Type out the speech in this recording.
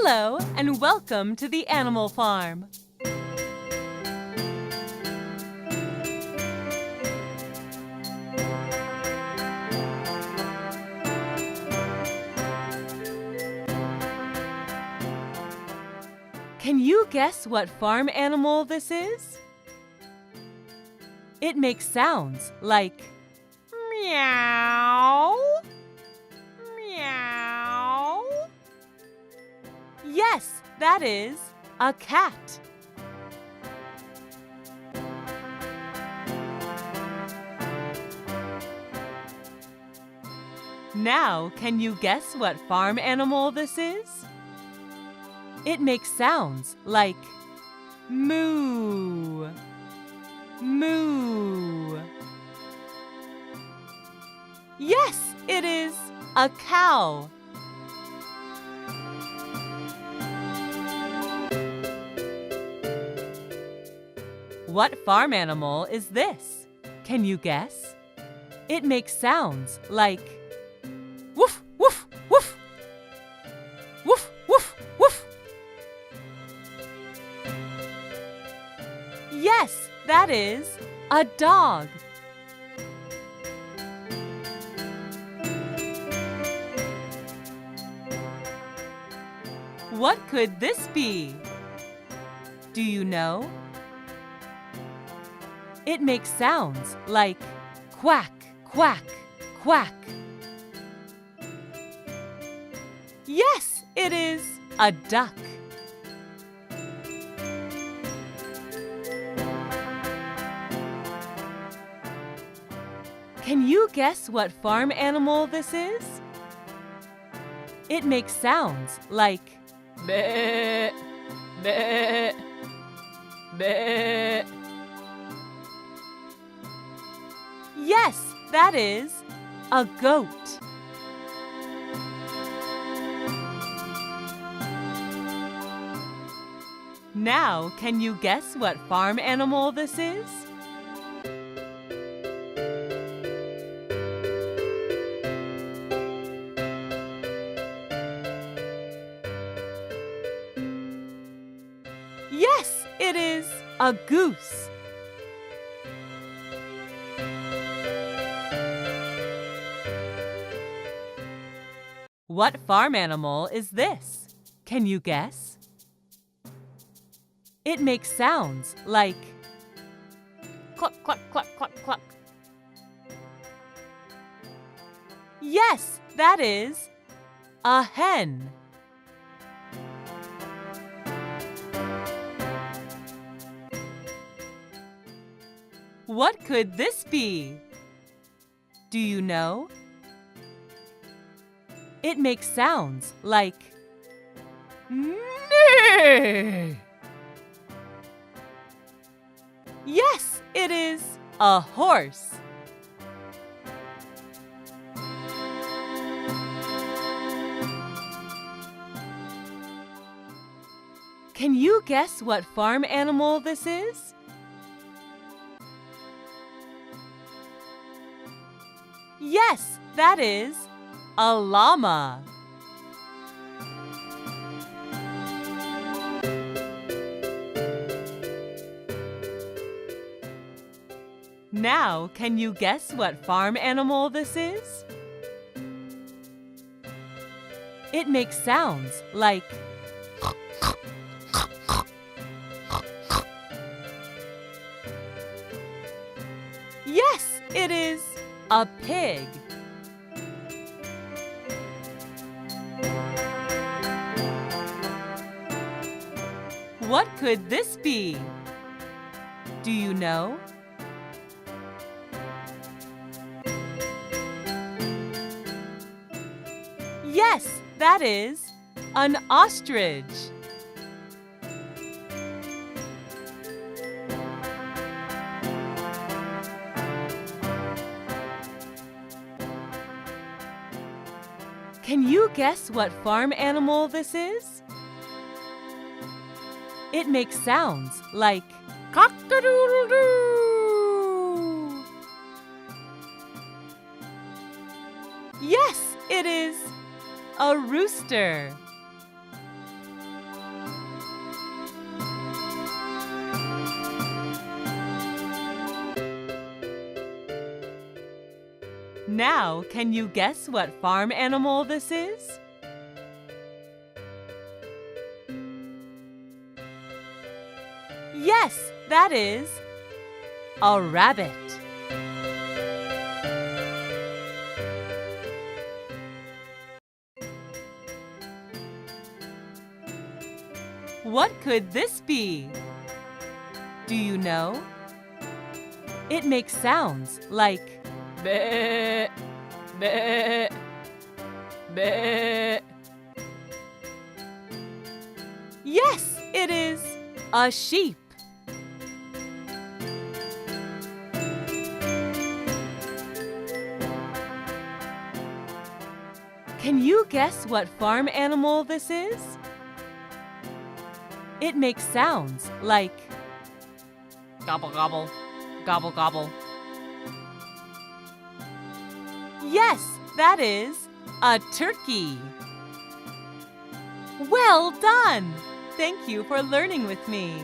Hello and welcome to the Animal Farm. Can you guess what farm animal this is? It makes sounds like meow, meow. Yes, that is a cat. Now, can you guess what farm animal this is? It makes sounds like moo, moo. Yes, it is a cow. What farm animal is this? Can you guess? It makes sounds like woof, woof, woof, woof, woof, woof. Yes, that is a dog. What could this be? Do you know? It makes sounds like quack, quack, quack. Yes, it is a duck. Can you guess what farm animal this is? It makes sounds like bleh, bleh, bleh. Yes, that is a goat. Now, can you guess what farm animal this is? Yes, it is a goose. What farm animal is this? Can you guess? It makes sounds like cluck, cluck, cluck, cluck, cluck. Yes, that is a hen. What could this be? Do you know? It makes sounds like neigh. Yes, it is a horse. Can you guess what farm animal this is? Yes, that is a llama. Now, can you guess what farm animal this is? It makes sounds like yes, it is a pig. What could this be? Do you know? Yes, that is an ostrich. Can you guess what farm animal this is? It makes sounds like cock-a-doodle-doo. Yes, it is a rooster. Now, can you guess what farm animal this is? Yes, that is a rabbit. What could this be? Do you know? It makes sounds like bleh, bleh, bleh. Yes, it is a sheep. Can you guess what farm animal this is? It makes sounds like gobble gobble, gobble gobble. Yes, that is a turkey. Well done! Thank you for learning with me.